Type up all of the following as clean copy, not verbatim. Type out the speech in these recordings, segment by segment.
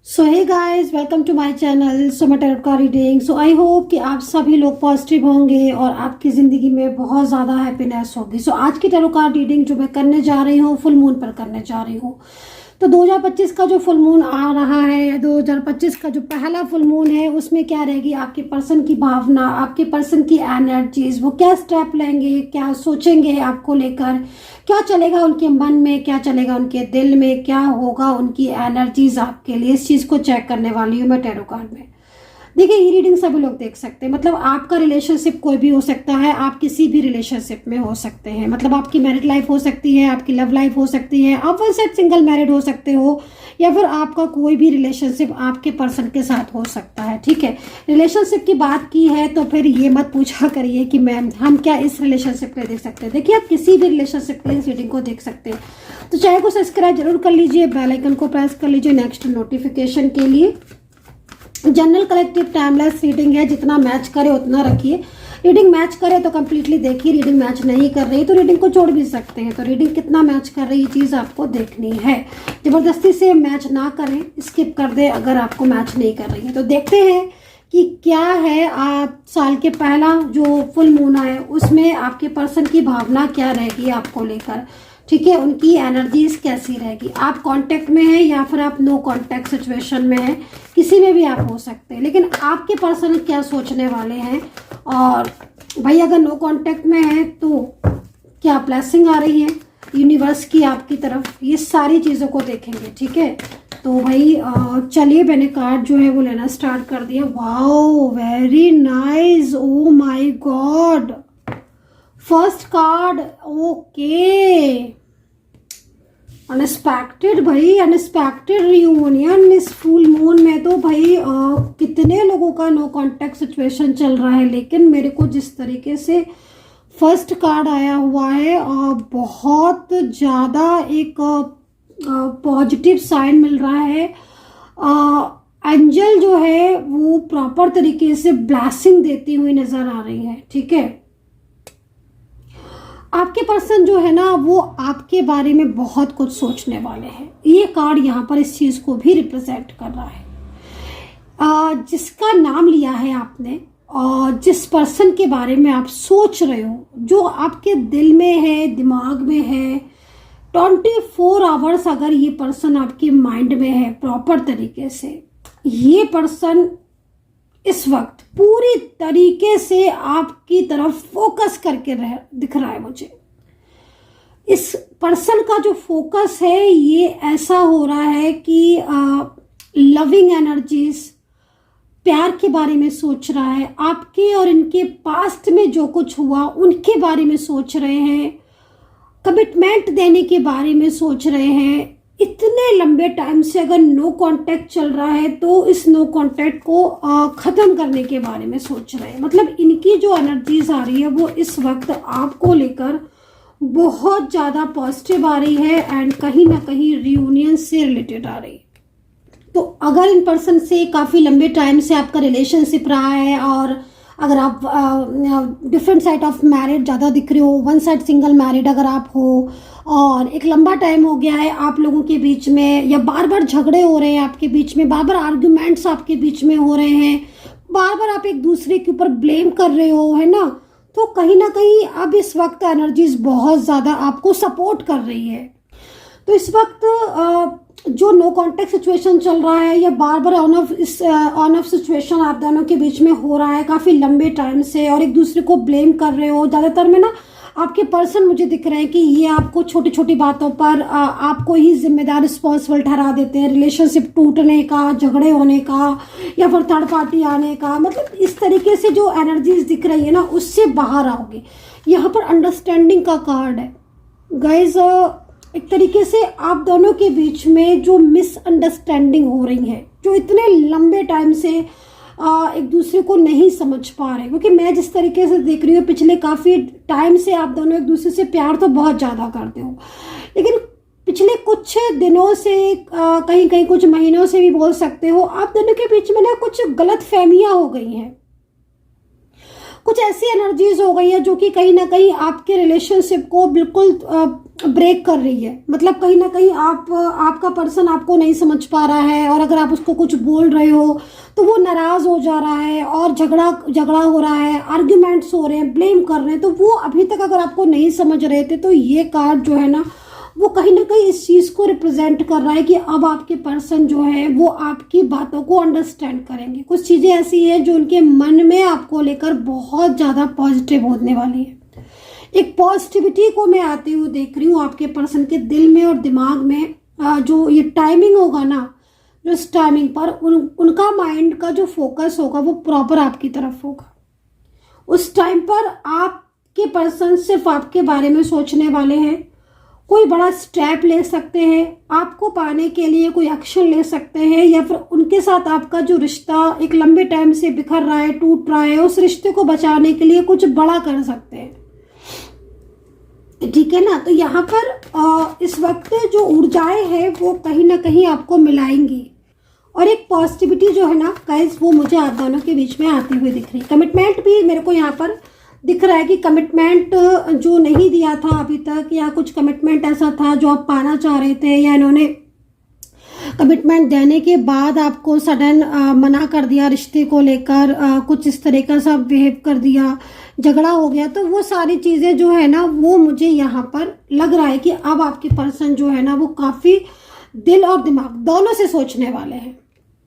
So hey guys, welcome to my channel Suma tarot का reading. So I hope कि आप सभी लोग पॉजिटिव होंगे और आपकी ज़िंदगी में बहुत ज़्यादा हैप्पीनेस होगी। सो आज की टैरोट कार्ड रीडिंग जो मैं करने जा रही हूँ, फुल मून पर करने जा रही हूँ। तो 2025 का जो फुल मून आ रहा है या 2025 का जो पहला फुल मून है, उसमें क्या रहेगी आपके पर्सन की भावना, आपके पर्सन की एनर्जीज, वो क्या स्टेप लेंगे, क्या सोचेंगे आपको लेकर, क्या चलेगा उनके मन में, क्या चलेगा उनके दिल में, क्या होगा उनकी एनर्जीज आपके लिए। इस चीज़ को चेक करने वाली हूँ मैं टैरो कार्ड में। देखिए, ये रीडिंग सभी लोग देख सकते हैं। मतलब आपका रिलेशनशिप कोई भी हो सकता है, आप किसी भी रिलेशनशिप में हो सकते हैं। मतलब आपकी मैरिड लाइफ हो सकती है, आपकी लव लाइफ हो सकती है, आप वन साइड सिंगल मैरिड हो सकते हो, या फिर आपका कोई भी रिलेशनशिप आपके पर्सन के साथ हो सकता है। ठीक है, रिलेशनशिप की बात की है तो फिर ये मत पूछा करिए कि मैम हम क्या इस रिलेशनशिप के लिए देख सकते हैं। देखिए, आप किसी भी रिलेशनशिप के लिए इस रीडिंग को देख सकते हैं। तो चैनल को सब्सक्राइब जरूर कर लीजिए, बेल आइकन को प्रेस कर लीजिए नेक्स्ट नोटिफिकेशन के लिए। जनरल कलेक्टिव टाइमलेस रीडिंग है, जितना मैच करे उतना रखिए। रीडिंग मैच करे तो कंप्लीटली देखिए, रीडिंग मैच नहीं कर रही तो रीडिंग को छोड़ भी सकते हैं। तो रीडिंग कितना मैच कर रही, ये चीज़ आपको देखनी है। जबरदस्ती से मैच ना करें, स्किप कर दे अगर आपको मैच नहीं कर रही है। तो देखते हैं कि क्या है आप साल के पहला जो फुल मून है उसमें आपके पर्सन की भावना क्या रहेगी आपको लेकर। ठीक है, उनकी एनर्जीज कैसी रहेगी। आप कांटेक्ट में हैं या फिर आप नो कांटेक्ट सिचुएशन में हैं, किसी में भी आप हो सकते हैं, लेकिन आपके पर्सन क्या सोचने वाले हैं। और भाई अगर नो कांटेक्ट में है तो क्या ब्लेसिंग आ रही है यूनिवर्स की आपकी तरफ, ये सारी चीज़ों को देखेंगे। ठीक है, तो भाई चलिए, मैंने कार्ड जो है वो लेना स्टार्ट कर दिया। Wow, very nice, oh my God. First card, okay, unexpected भाई, अनएक्सपेक्टेड रियूनियन इस फुल मून में। तो भाई कितने लोगों का नो कांटेक्ट सिचुएशन चल रहा है, लेकिन मेरे को जिस तरीके से फर्स्ट कार्ड आया हुआ है बहुत ज़्यादा एक पॉजिटिव साइन मिल रहा है। एंजल जो है वो प्रॉपर तरीके से ब्लेसिंग देती हुई नजर आ रही है। ठीक है, आपके पर्सन जो है ना वो आपके बारे में बहुत कुछ सोचने वाले हैं। ये कार्ड यहाँ पर इस चीज को भी रिप्रेजेंट कर रहा है। जिसका नाम लिया है आपने और जिस पर्सन के बारे में आप सोच रहे हो, जो आपके दिल में है, दिमाग में है, 24 आवर्स अगर ये पर्सन आपके माइंड में है प्रॉपर तरीके से, ये पर्सन इस वक्त पूरी तरीके से आपकी तरफ फोकस करके दिख रहा है मुझे। इस पर्सन का जो फोकस है ये ऐसा हो रहा है कि लविंग एनर्जीज, प्यार के बारे में सोच रहा है, आपके और इनके पास्ट में जो कुछ हुआ उनके बारे में सोच रहे हैं, कमिटमेंट देने के बारे में सोच रहे हैं। इतने लंबे टाइम से अगर नो कांटेक्ट चल रहा है तो इस नो कांटेक्ट को ख़त्म करने के बारे में सोच रहे हैं। मतलब इनकी जो एनर्जीज आ रही है वो इस वक्त आपको लेकर बहुत ज़्यादा पॉजिटिव आ रही है एंड कहीं ना कहीं रियूनियन से रिलेटेड आ रही है। तो अगर इन पर्सन से काफ़ी लंबे टाइम से आपका रिलेशनशिप रहा है और अगर आप डिफरेंट साइड ऑफ मैरिड ज़्यादा दिख रहे हो, वन साइड सिंगल मैरिड अगर आप हो और एक लंबा टाइम हो गया है आप लोगों के बीच में, या बार बार झगड़े हो रहे हैं आपके बीच में, बार बार आर्ग्यूमेंट्स आपके बीच में हो रहे हैं, बार बार आप एक दूसरे के ऊपर ब्लेम कर रहे हो, है ना, तो कहीं ना कहीं अब इस वक्त एनर्जीज बहुत ज़्यादा आपको सपोर्ट कर रही है। तो इस वक्त जो नो कांटेक्ट सिचुएशन चल रहा है या बार बार ऑन ऑफ सिचुएशन आप दोनों के बीच में हो रहा है काफ़ी लंबे टाइम से, और एक दूसरे को ब्लेम कर रहे हो, ज़्यादातर में ना आपके पर्सन मुझे दिख रहे हैं कि ये आपको छोटी छोटी बातों पर आपको ही जिम्मेदार रिस्पॉन्सिबल ठहरा देते हैं। रिलेशनशिप टूटने का, झगड़े होने का, या फिर थर्ड पार्टी आने का, मतलब इस तरीके से जो एनर्जीज दिख रही है ना उससे बाहर आओगे। यहाँ पर अंडरस्टैंडिंग का कार्ड है गाइज। एक तरीके से आप दोनों के बीच में जो मिसअंडरस्टैंडिंग हो रही है, जो इतने लंबे टाइम से एक दूसरे को नहीं समझ पा रहे, क्योंकि मैं जिस तरीके से देख रही हूँ पिछले काफ़ी टाइम से आप दोनों एक दूसरे से प्यार तो बहुत ज़्यादा करते हो, लेकिन पिछले कुछ दिनों से कहीं कहीं कुछ महीनों से भी बोल सकते हो आप दोनों के बीच में ना कुछ गलत फहमियाँ हो गई हैं, कुछ ऐसी एनर्जीज हो गई है जो कि कहीं ना कहीं आपके रिलेशनशिप को बिल्कुल ब्रेक कर रही है। मतलब कहीं ना कहीं आपका पर्सन आपको नहीं समझ पा रहा है, और अगर आप उसको कुछ बोल रहे हो तो वो नाराज हो जा रहा है और झगड़ा हो रहा है, आर्ग्यूमेंट्स हो रहे हैं, ब्लेम कर रहे हैं। तो वो अभी तक अगर आपको नहीं समझ रहे थे तो ये कार्ड जो है ना वो कहीं ना कहीं इस चीज को रिप्रेजेंट कर रहा है कि अब आपके पर्सन जो है वो आपकी बातों को अंडरस्टैंड करेंगे। कुछ चीजें ऐसी है जो उनके मन में आपको लेकर बहुत ज्यादा पॉजिटिव होने वाली है। एक पॉजिटिविटी को मैं आते हुए देख रही हूँ आपके पर्सन के दिल में और दिमाग में। जो ये टाइमिंग होगा ना, जो इस टाइमिंग पर उनका माइंड का जो फोकस होगा वो प्रॉपर आपकी तरफ होगा। उस टाइम पर आपके पर्सन सिर्फ आपके बारे में सोचने वाले हैं। कोई बड़ा स्टेप ले सकते हैं, आपको पाने के लिए कोई एक्शन ले सकते हैं, या फिर उनके साथ आपका जो रिश्ता एक लंबे टाइम से बिखर रहा है, टूट रहा है, उस रिश्ते को बचाने के लिए कुछ बड़ा कर सकते हैं। ठीक है ना। तो यहाँ पर इस वक्त जो ऊर्जाएं हैं वो कहीं ना कहीं आपको मिलाएंगी, और एक पॉजिटिविटी जो है ना गाइस वो मुझे आप दोनों के बीच में आती हुई दिख रही है। कमिटमेंट भी मेरे को यहाँ पर दिख रहा है कि कमिटमेंट जो नहीं दिया था अभी तक, या कुछ कमिटमेंट ऐसा था जो आप पाना चाह रहे थे, या इन्होंने कमिटमेंट देने के बाद आपको सडन मना कर दिया रिश्ते को लेकर, कुछ इस तरीका सा बिहेव कर दिया, झगड़ा हो गया। तो वो सारी चीज़ें जो है ना वो मुझे यहाँ पर लग रहा है कि अब आपके पर्सन जो है ना वो काफ़ी दिल और दिमाग दोनों से सोचने वाले हैं।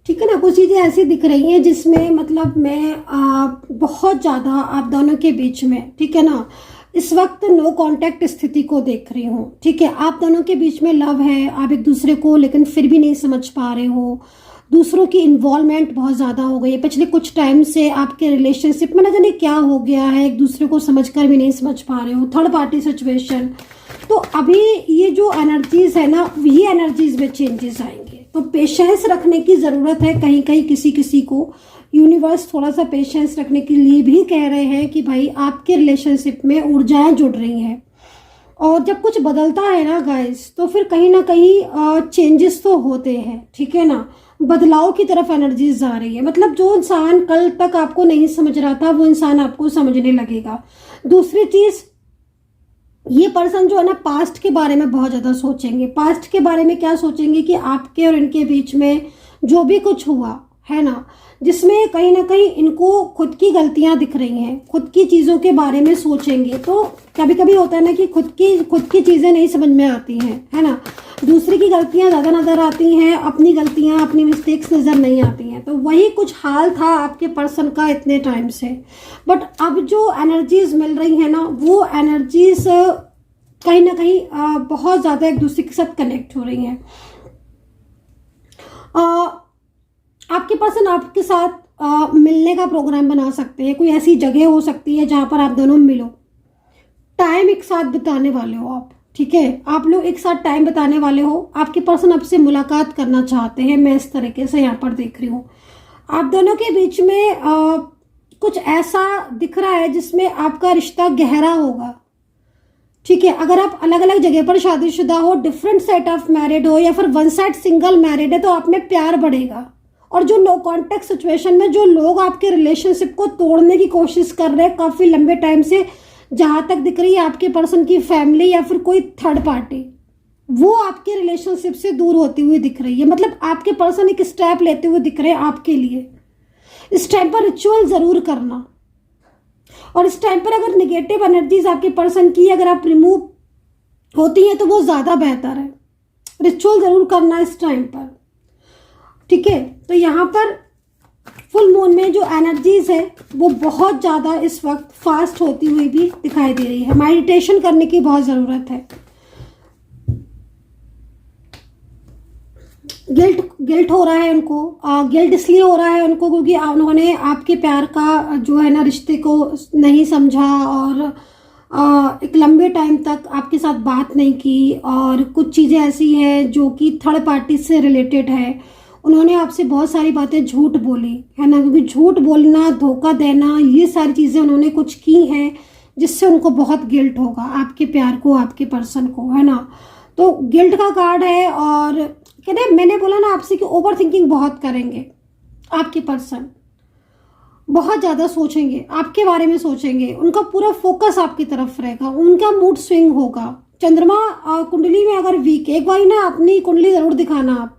ठीक है ना। कुछ चीज़ें ऐसी दिख रही हैं जिसमें मतलब मैं बहुत ज़्यादा आप दोनों के बीच में, ठीक है ना, इस वक्त नो कांटेक्ट स्थिति को देख रही हूँ। ठीक है, आप दोनों के बीच में लव है, आप एक दूसरे को लेकिन फिर भी नहीं समझ पा रहे हो। दूसरों की इन्वॉल्वमेंट बहुत ज़्यादा हो गई है पिछले कुछ टाइम से। आपके रिलेशनशिप में न जाने क्या हो गया है, एक दूसरे को समझकर भी नहीं समझ पा रहे हो, थर्ड पार्टी सिचुएशन। तो अभी ये जो एनर्जीज है ना, ये एनर्जीज में चेंजेस आएंगे। तो पेशेंस रखने की ज़रूरत है। कहीं कहीं किसी को यूनिवर्स थोड़ा सा पेशेंस रखने के लिए भी कह रहे हैं कि भाई आपके रिलेशनशिप में ऊर्जाएं जुड़ रही हैं। और जब कुछ बदलता है ना गाइस, तो फिर कहीं ना कहीं चेंजेस तो होते हैं। ठीक है ना, बदलाव की तरफ एनर्जीज जा रही है। मतलब जो इंसान कल तक आपको नहीं समझ रहा था वो इंसान आपको समझने लगेगा। दूसरी चीज, ये पर्सन जो है ना पास्ट के बारे में बहुत ज्यादा सोचेंगे। पास्ट के बारे में क्या सोचेंगे कि आपके और इनके बीच में जो भी कुछ हुआ है ना, जिसमें कहीं ना कहीं इनको खुद की गलतियां दिख रही हैं, खुद की चीज़ों के बारे में सोचेंगे। तो कभी कभी होता है ना कि खुद की चीज़ें नहीं समझ में आती हैं, है ना, दूसरे की गलतियां ज़्यादा नज़र आती हैं, अपनी गलतियां, अपनी मिस्टेक्स नज़र नहीं आती हैं। तो वही कुछ हाल था आपके पर्सन का इतने टाइम से। बट अब जो एनर्जीज मिल रही है ना, वो एनर्जीज कहीं ना कहीं बहुत ज़्यादा एक दूसरे के साथ कनेक्ट हो रही हैं। आपके पर्सन आपके साथ मिलने का प्रोग्राम बना सकते हैं। कोई ऐसी जगह हो सकती है जहां पर आप दोनों मिलो, टाइम एक साथ बिताने वाले हो आप। ठीक है, आप लोग एक साथ टाइम बिताने वाले हो। आपके पर्सन आपसे मुलाकात करना चाहते हैं, मैं इस तरीके से यहाँ पर देख रही हूँ। आप दोनों के बीच में कुछ ऐसा दिख रहा है जिसमें आपका रिश्ता गहरा होगा। ठीक है, अगर आप अलग अलग जगह पर शादीशुदा हो, डिफरेंट सेट ऑफ मैरिड हो, या फिर वन साइड सिंगल मैरिड है, तो आप में प्यार बढ़ेगा। और जो नो कॉन्टेक्ट सिचुएशन में जो लोग आपके रिलेशनशिप को तोड़ने की कोशिश कर रहे हैं काफी लंबे टाइम से, जहां तक दिख रही है आपके पर्सन की फैमिली या फिर कोई थर्ड पार्टी, वो आपके रिलेशनशिप से दूर होती हुई दिख रही है। मतलब आपके पर्सन एक स्टेप लेते हुए दिख रहे हैं आपके लिए। इस टाइम पर रिचुअल जरूर करना, और इस टाइम पर अगर निगेटिव एनर्जीज आपके पर्सन की अगर आप रिमूव होती हैं तो वो ज्यादा बेहतर है। रिचुअल जरूर करना इस टाइम पर। ठीक है, तो यहाँ पर फुल मून में जो एनर्जीज है वो बहुत ज़्यादा इस वक्त फास्ट होती हुई भी दिखाई दे रही है। मेडिटेशन करने की बहुत ज़रूरत है। गिल्ट हो रहा है उनको। गिल्ट इसलिए हो रहा है उनको क्योंकि उन्होंने आपके प्यार का जो है ना रिश्ते को नहीं समझा, और एक लंबे टाइम तक आपके साथ बात नहीं की, और कुछ चीज़ें ऐसी हैं जो कि थर्ड पार्टी से रिलेटेड है। उन्होंने आपसे बहुत सारी बातें झूठ बोली है ना, क्योंकि झूठ बोलना, धोखा देना, ये सारी चीज़ें उन्होंने कुछ की हैं जिससे उनको बहुत गिल्ट होगा आपके प्यार को, आपके पर्सन को, है ना। तो गिल्ट का कार्ड है। और कहते हैं, मैंने बोला ना आपसे कि ओवर थिंकिंग बहुत करेंगे आपके पर्सन, बहुत ज़्यादा सोचेंगे, आपके बारे में सोचेंगे, उनका पूरा फोकस आपकी तरफ रहेगा, उनका मूड स्विंग होगा। चंद्रमा कुंडली में अगर वीक, एक बार ना अपनी कुंडली जरूर दिखाना आप,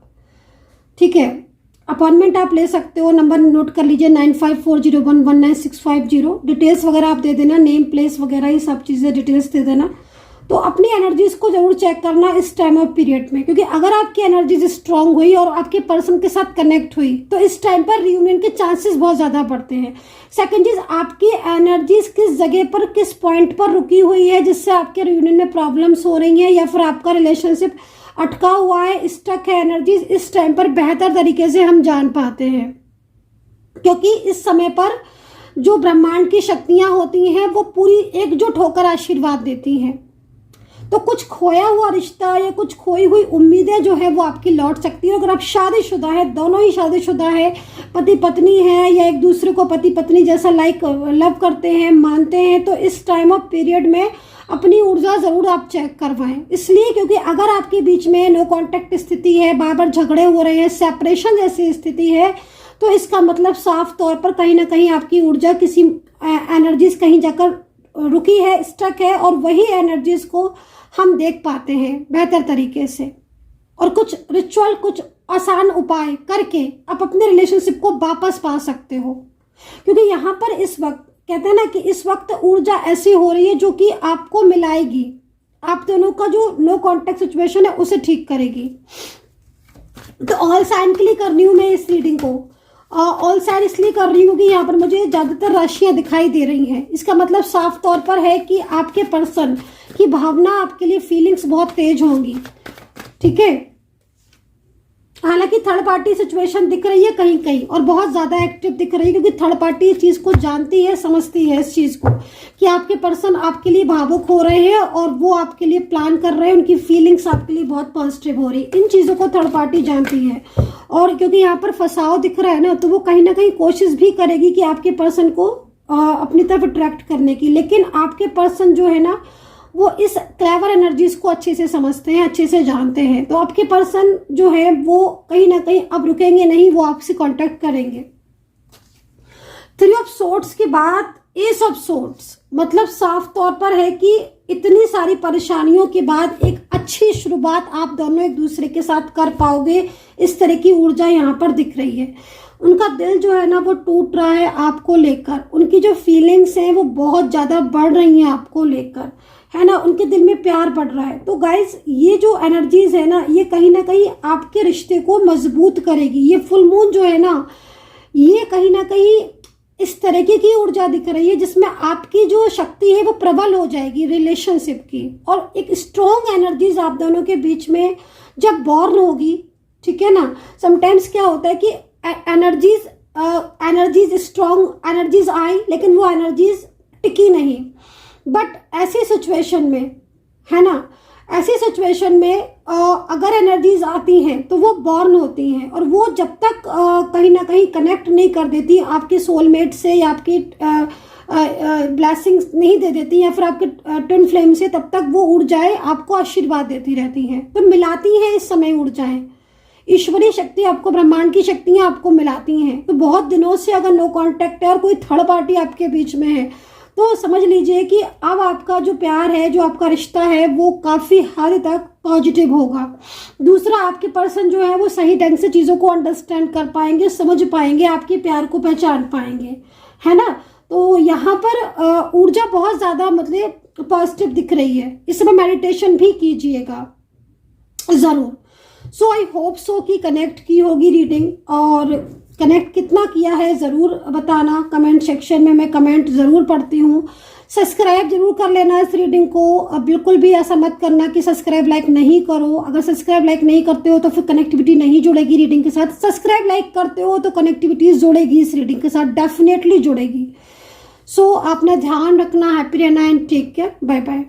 ठीक है। अपॉइंटमेंट आप ले सकते हो, नंबर नोट कर लीजिए 9540119650। डिटेल्स वगैरह आप दे देना, नेम प्लेस वगैरह ये सब चीज़ें डिटेल्स दे देना। तो अपनी एनर्जीज को जरूर चेक करना इस टाइम ऑफ पीरियड में, क्योंकि अगर आपकी एनर्जीज स्ट्रांग हुई और आपके पर्सन के साथ कनेक्ट हुई तो इस टाइम पर रियूनियन के चांसेस बहुत ज़्यादा बढ़ते हैं। सेकंड चीज़, आपकी एनर्जीज किस जगह पर, किस पॉइंट पर रुकी हुई है जिससे आपके रियूनियन में प्रॉब्लम्स हो रही हैं, या फिर आपका रिलेशनशिप अटका हुआ है, स्टक है एनर्जीज, इस टाइम पर बेहतर तरीके से हम जान पाते हैं। क्योंकि इस समय पर जो ब्रह्मांड की शक्तियां होती हैं वो पूरी एकजुट होकर आशीर्वाद देती हैं। तो कुछ खोया हुआ रिश्ता या कुछ खोई हुई उम्मीदें जो है वो आपकी लौट सकती है। अगर आप शादीशुदा है, दोनों ही शादीशुदा है, पति पत्नी है, या एक दूसरे को पति पत्नी जैसा लव करते हैं, मानते हैं, तो इस टाइम ऑफ पीरियड में अपनी ऊर्जा जरूर आप चेक करवाएं। इसलिए क्योंकि अगर आपके बीच में नो कांटेक्ट स्थिति है, बार बार झगड़े हो रहे हैं, सेपरेशन जैसी स्थिति है, तो इसका मतलब साफ तौर पर कहीं ना कहीं आपकी ऊर्जा किसी एनर्जीज कहीं जाकर रुकी है, स्टक है, और वही एनर्जीज को हम देख पाते हैं बेहतर तरीके से। और कुछ रिचुअल, कुछ आसान उपाय करके आप अपने रिलेशनशिप को वापस पा सकते हो। क्योंकि यहाँ पर इस वक्त कहते हैं ना कि इस वक्त ऊर्जा ऐसी हो रही है जो कि आपको मिलाएगी, आप दोनों का जो नो कांटेक्ट सिचुएशन है उसे ठीक करेगी। तो ऑल साइन के लिए कर रही हूँ मैं इस रीडिंग को। ऑल साइन इसलिए कर रही हूँ कि यहाँ पर मुझे ज़्यादातर राशियाँ दिखाई दे रही हैं। इसका मतलब साफ तौर पर है कि आपके पर्सन की भावना, आपके लिए फीलिंग्स बहुत तेज होंगी, ठीक है। हालांकि थर्ड पार्टी सिचुएशन दिख रही है कहीं कहीं, और बहुत ज़्यादा एक्टिव दिख रही है, क्योंकि थर्ड पार्टी इस चीज़ को जानती है, समझती है इस चीज़ को कि आपके पर्सन आपके लिए भावुक हो रहे हैं और वो आपके लिए प्लान कर रहे हैं, उनकी फीलिंग्स आपके लिए बहुत पॉजिटिव हो रही है। इन चीज़ों को थर्ड पार्टी जानती है। और क्योंकि यहाँ पर फंसाव दिख रहा है ना, तो वो कहीं ना कहीं कोशिश भी करेगी कि आपके पर्सन को अपनी तरफ अट्रैक्ट करने की। लेकिन आपके पर्सन जो है ना, वो इस क्लेवर एनर्जीज को अच्छे से समझते हैं, अच्छे से जानते हैं। तो आपके पर्सन जो है वो कहीं ना कहीं अब रुकेंगे नहीं, वो आपसे कांटेक्ट करेंगे। 3 ऑफ सोर्ड्स के बाद एस ऑफ सोर्ड्स, मतलब साफ तौर पर है कि इतनी सारी परेशानियों के बाद एक अच्छी शुरुआत आप दोनों एक दूसरे के साथ कर पाओगे। इस तरह की ऊर्जा यहाँ पर दिख रही है। उनका दिल जो है ना वो टूट रहा है आपको लेकर, उनकी जो फीलिंग्स हैं वो बहुत ज़्यादा बढ़ रही हैं आपको लेकर, है ना। उनके दिल में प्यार बढ़ रहा है। तो गाइज, ये जो एनर्जीज है ना, ये कहीं ना कहीं आपके रिश्ते को मजबूत करेगी। ये फुल मून जो है ना, ये कहीं ना कहीं इस तरीके की ऊर्जा दिख रही है जिसमें आपकी जो शक्ति है वो प्रबल हो जाएगी रिलेशनशिप की, और एक स्ट्रॉन्ग एनर्जीज आप दोनों के बीच में जब बॉर्न होगी, ठीक है ना। समटाइम्स क्या होता है कि एनर्जीज स्ट्रॉन्ग एनर्जीज आई, लेकिन वो एनर्जीज टिकी नहीं। बट ऐसी सिचुएशन में, है ना, ऐसी सिचुएशन में अगर एनर्जीज आती हैं तो वो बॉर्न होती हैं, और वो जब तक कहीं ना कहीं कनेक्ट नहीं कर देती आपके सोलमेट से, या आपकी ब्लेसिंग्स नहीं दे देती, या फिर आपके ट्विन फ्लेम से, तब तक वो ऊर्जाएं आपको आशीर्वाद देती रहती हैं। तो मिलाती हैं इस समय ऊर्जाएं, ईश्वरीय शक्ति आपको, ब्रह्मांड की शक्तियां आपको मिलाती हैं। तो बहुत दिनों से अगर नो कांटेक्ट है और कोई थर्ड पार्टी आपके बीच में है, तो समझ लीजिए कि अब आपका जो प्यार है, जो आपका रिश्ता है, वो काफ़ी हद तक पॉजिटिव होगा। दूसरा, आपके पर्सन जो है वो सही ढंग से चीज़ों को अंडरस्टैंड कर पाएंगे, समझ पाएंगे, आपके प्यार को पहचान पाएंगे, है ना। तो यहाँ पर ऊर्जा बहुत ज़्यादा मतलब पॉजिटिव दिख रही है। इस समय मेडिटेशन भी कीजिएगा ज़रूर। सो आई होप सो कि कनेक्ट की होगी रीडिंग, और कनेक्ट कितना किया है ज़रूर बताना कमेंट सेक्शन में, मैं कमेंट ज़रूर पढ़ती हूँ। सब्सक्राइब जरूर कर लेना इस रीडिंग को। बिल्कुल भी ऐसा मत करना कि सब्सक्राइब लाइक नहीं करो। अगर सब्सक्राइब लाइक नहीं करते हो तो फिर कनेक्टिविटी नहीं जुड़ेगी रीडिंग के साथ। सब्सक्राइब लाइक करते हो तो कनेक्टिविटी जुड़ेगी इस रीडिंग के साथ, डेफिनेटली जुड़ेगी। सो अपना ध्यान रखना, हैप्पी रहना and take care, bye bye.